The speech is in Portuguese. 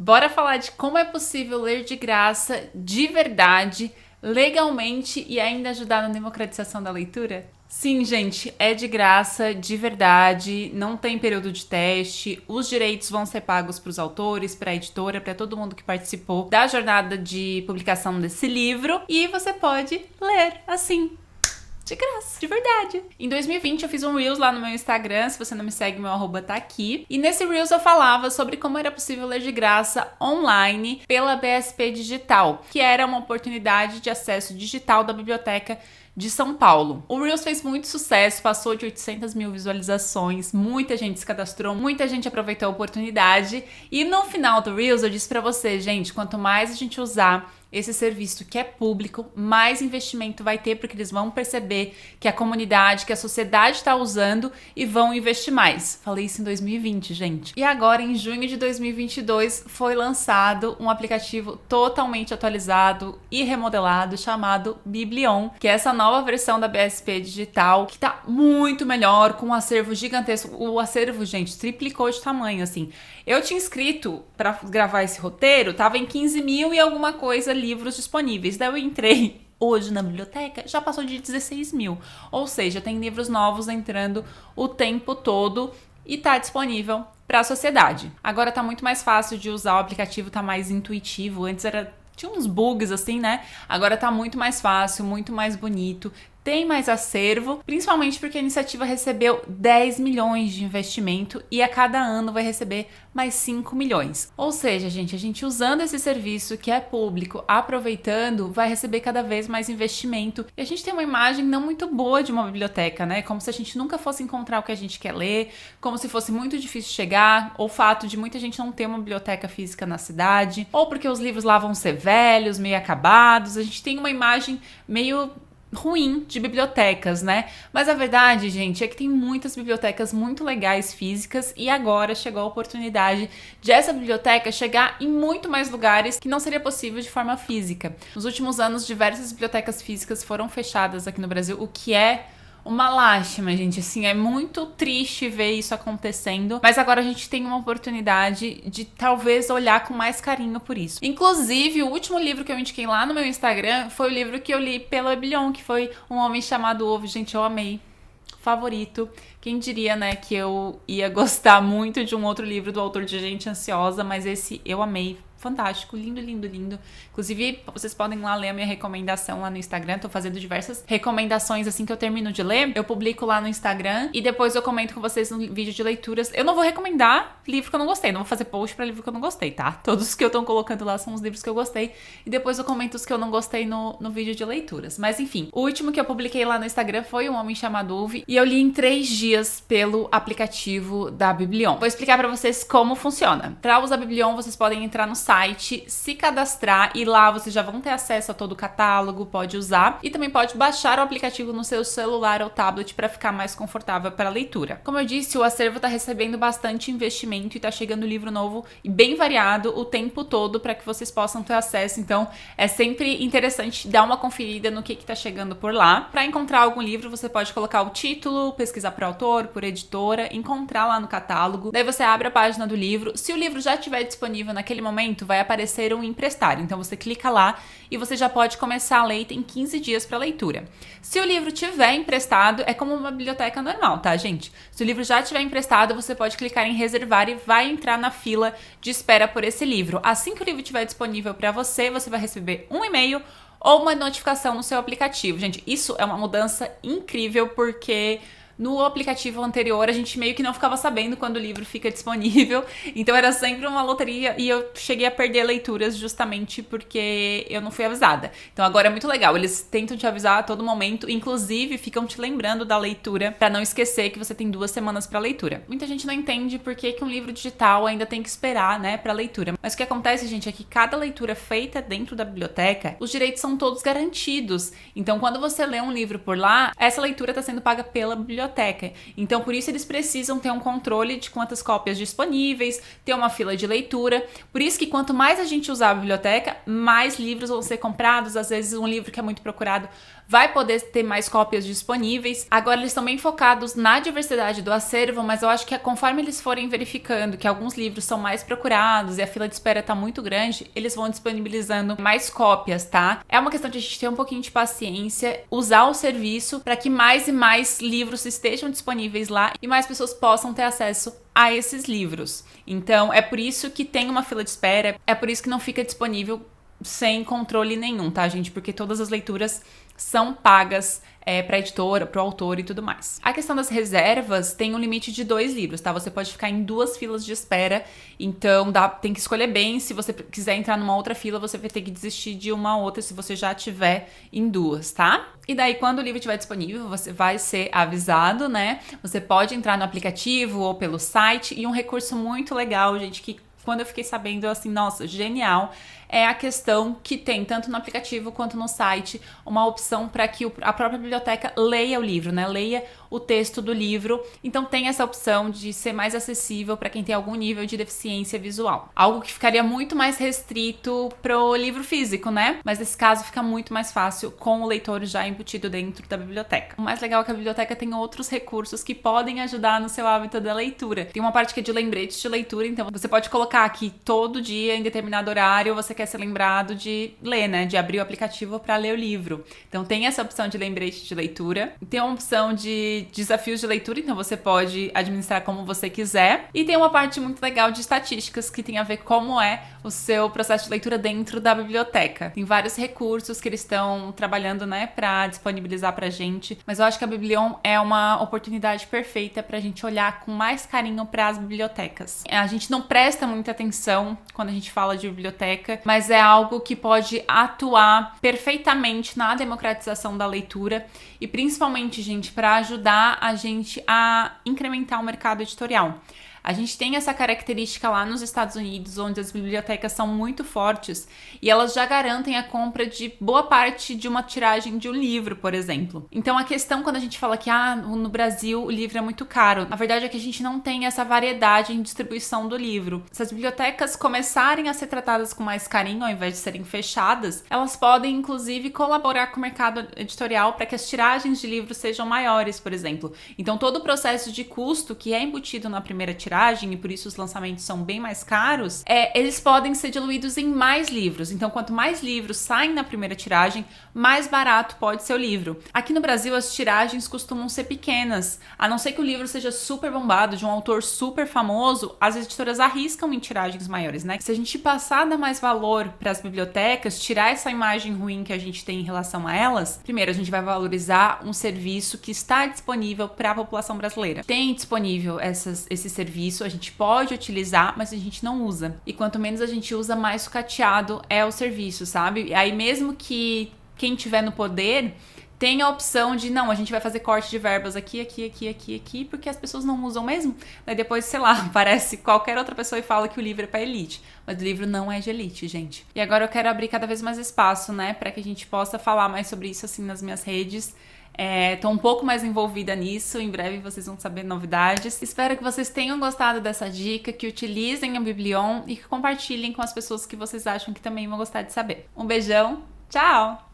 Bora falar de como é possível ler de graça, de verdade, legalmente e ainda ajudar na democratização da leitura? Sim, gente, é de graça, de verdade, não tem período de teste, os direitos vão ser pagos para os autores, para a editora, para todo mundo que participou da jornada de publicação desse livro e você pode ler assim. De graça, de verdade. Em 2020 eu fiz um Reels lá no meu Instagram, se você não me segue, meu arroba tá aqui. E nesse Reels eu falava sobre como era possível ler de graça online pela BSP Digital, que era uma oportunidade de acesso digital da Biblioteca de São Paulo. O Reels fez muito sucesso, passou de 800 mil visualizações, muita gente se cadastrou, muita gente aproveitou a oportunidade. E no final do Reels eu disse pra você, gente, quanto mais a gente usar esse serviço que é público, mais investimento vai ter, porque eles vão perceber que a comunidade, que a sociedade está usando e vão investir mais. Falei isso em 2020, gente. E agora, em junho de 2022, foi lançado um aplicativo totalmente atualizado e remodelado chamado Biblion, que é essa nova versão da BSP Digital, que tá muito melhor, com um acervo gigantesco. O acervo, gente, triplicou de tamanho, assim. Eu tinha inscrito para gravar esse roteiro, tava em 15 mil e alguma coisa livros disponíveis. Daí eu entrei hoje na biblioteca, já passou de 16 mil. Ou seja, tem livros novos entrando o tempo todo e tá disponível para a sociedade. Agora tá muito mais fácil de usar, o aplicativo tá mais intuitivo. Antes tinha uns bugs assim, né? Agora tá muito mais fácil, muito mais bonito. Tem mais acervo, principalmente porque a iniciativa recebeu 10 milhões de investimento e a cada ano vai receber mais 5 milhões. Ou seja, gente, a gente usando esse serviço que é público, aproveitando, vai receber cada vez mais investimento. E a gente tem uma imagem não muito boa de uma biblioteca, né? Como se a gente nunca fosse encontrar o que a gente quer ler, como se fosse muito difícil chegar, ou o fato de muita gente não ter uma biblioteca física na cidade, ou porque os livros lá vão ser velhos, meio acabados. A gente tem uma imagem meio ruim de bibliotecas, né? Mas a verdade, gente, é que tem muitas bibliotecas muito legais físicas e agora chegou a oportunidade de essa biblioteca chegar em muito mais lugares que não seria possível de forma física. Nos últimos anos, diversas bibliotecas físicas foram fechadas aqui no Brasil, o que é uma lástima, gente, assim, é muito triste ver isso acontecendo, mas agora a gente tem uma oportunidade de talvez olhar com mais carinho por isso. Inclusive, o último livro que eu indiquei lá no meu Instagram foi o livro que eu li pela Biblion, que foi Um Homem Chamado Ovo. Gente, eu amei. Favorito. Quem diria, né, que eu ia gostar muito de um outro livro do autor de Gente Ansiosa, mas esse eu amei. Fantástico, lindo, lindo, lindo. Inclusive, vocês podem lá ler a minha recomendação lá no Instagram. Tô fazendo diversas recomendações assim que eu termino de ler. Eu publico lá no Instagram e depois eu comento com vocês no vídeo de leituras. Eu não vou recomendar livro que eu não gostei. Não vou fazer post pra livro que eu não gostei, tá? Todos os que eu tô colocando lá são os livros que eu gostei. E depois eu comento os que eu não gostei no vídeo de leituras. Mas enfim, o último que eu publiquei lá no Instagram foi Um Homem Chamado Uve. E eu li em 3 dias pelo aplicativo da Biblion. Vou explicar pra vocês como funciona. Pra usar a Biblion, vocês podem entrar no site, se cadastrar e lá vocês já vão ter acesso a todo o catálogo, pode usar e também pode baixar o aplicativo no seu celular ou tablet para ficar mais confortável para a leitura. Como eu disse, o acervo está recebendo bastante investimento e está chegando livro novo e bem variado o tempo todo para que vocês possam ter acesso, então é sempre interessante dar uma conferida no que está chegando por lá. Para encontrar algum livro, você pode colocar o título, pesquisar por autor, por editora, encontrar lá no catálogo, daí você abre a página do livro. Se o livro já estiver disponível naquele momento, vai aparecer um emprestar. Então você clica lá e você já pode começar a ler e tem 15 dias para leitura. Se o livro tiver emprestado, é como uma biblioteca normal, tá, gente? Se o livro já tiver emprestado, você pode clicar em reservar e vai entrar na fila de espera por esse livro. Assim que o livro estiver disponível para você, você vai receber um e-mail ou uma notificação no seu aplicativo. Gente, isso é uma mudança incrível porque no aplicativo anterior, a gente meio que não ficava sabendo quando o livro fica disponível, então era sempre uma loteria e eu cheguei a perder leituras justamente porque eu não fui avisada. Então agora é muito legal, eles tentam te avisar a todo momento, inclusive ficam te lembrando da leitura pra não esquecer que você tem 2 semanas pra leitura. Muita gente não entende por que um livro digital ainda tem que esperar, né, pra leitura. Mas o que acontece, gente, é que cada leitura feita dentro da biblioteca, os direitos são todos garantidos. Então quando você lê um livro por lá, essa leitura tá sendo paga pela biblioteca. Então, por isso eles precisam ter um controle de quantas cópias disponíveis, ter uma fila de leitura. Por isso que quanto mais a gente usar a biblioteca, mais livros vão ser comprados. Às vezes um livro que é muito procurado vai poder ter mais cópias disponíveis. Agora eles estão bem focados na diversidade do acervo, mas eu acho que conforme eles forem verificando que alguns livros são mais procurados e a fila de espera tá muito grande, eles vão disponibilizando mais cópias, tá? É uma questão de a gente ter um pouquinho de paciência, usar o serviço para que mais e mais livros estejam disponíveis lá e mais pessoas possam ter acesso a esses livros. Então, é por isso que tem uma fila de espera, é por isso que não fica disponível sem controle nenhum, tá, gente? Porque todas as leituras são pagas para a editora, para o autor e tudo mais. A questão das reservas tem um limite de 2 livros, tá? Você pode ficar em 2 filas de espera, então tem que escolher bem. Se você quiser entrar numa outra fila, você vai ter que desistir de uma outra se você já tiver em 2, tá? E daí, quando o livro estiver disponível, você vai ser avisado, né? Você pode entrar no aplicativo ou pelo site. E um recurso muito legal, gente, que quando eu fiquei sabendo, assim, nossa, genial, é a questão que tem, tanto no aplicativo quanto no site, uma opção para que a própria biblioteca leia o livro, né? Leia o texto do livro. Então tem essa opção de ser mais acessível para quem tem algum nível de deficiência visual. Algo que ficaria muito mais restrito pro livro físico, né? Mas nesse caso fica muito mais fácil com o leitor já embutido dentro da biblioteca. O mais legal é que a biblioteca tem outros recursos que podem ajudar no seu hábito da leitura. Tem uma parte que é de lembretes de leitura, então você pode colocar aqui todo dia, em determinado horário, você quer ser lembrado de ler, né? De abrir o aplicativo para ler o livro. Então tem essa opção de lembrete de leitura. Tem uma opção de desafios de leitura, então você pode administrar como você quiser. E tem uma parte muito legal de estatísticas que tem a ver como é o seu processo de leitura dentro da biblioteca. Tem vários recursos que eles estão trabalhando, né, para disponibilizar pra gente. Mas eu acho que a Biblion é uma oportunidade perfeita pra gente olhar com mais carinho para as bibliotecas. A gente não presta muita atenção quando a gente fala de biblioteca, mas é algo que pode atuar perfeitamente na democratização da leitura e principalmente, gente, para ajudar a gente a incrementar o mercado editorial. A gente tem essa característica lá nos Estados Unidos, onde as bibliotecas são muito fortes e elas já garantem a compra de boa parte de uma tiragem de um livro, por exemplo. Então a questão quando a gente fala que no Brasil o livro é muito caro, a verdade é que a gente não tem essa variedade em distribuição do livro. Se as bibliotecas começarem a ser tratadas com mais carinho, ao invés de serem fechadas, elas podem inclusive colaborar com o mercado editorial para que as tiragens de livros sejam maiores, por exemplo. Então todo o processo de custo que é embutido na primeira tiragem, e por isso os lançamentos são bem mais caros, eles podem ser diluídos em mais livros. Então, quanto mais livros saem na primeira tiragem, mais barato pode ser o livro. Aqui no Brasil, as tiragens costumam ser pequenas. A não ser que o livro seja super bombado, de um autor super famoso, as editoras arriscam em tiragens maiores, né? Se a gente passar a dar mais valor para as bibliotecas, tirar essa imagem ruim que a gente tem em relação a elas, primeiro, a gente vai valorizar um serviço que está disponível para a população brasileira. Tem disponível esse serviço, a gente pode utilizar, mas a gente não usa. E quanto menos a gente usa, mais sucateado é o serviço, sabe? E aí mesmo que quem tiver no poder tem a opção de, não, a gente vai fazer corte de verbas aqui, porque as pessoas não usam mesmo. Daí depois, sei lá, aparece qualquer outra pessoa e fala que o livro é pra elite. Mas o livro não é de elite, gente. E agora eu quero abrir cada vez mais espaço, né, pra que a gente possa falar mais sobre isso, assim, nas minhas redes. Tô um pouco mais envolvida nisso, em breve vocês vão saber novidades. Espero que vocês tenham gostado dessa dica, que utilizem a Biblion e que compartilhem com as pessoas que vocês acham que também vão gostar de saber. Um beijão, tchau!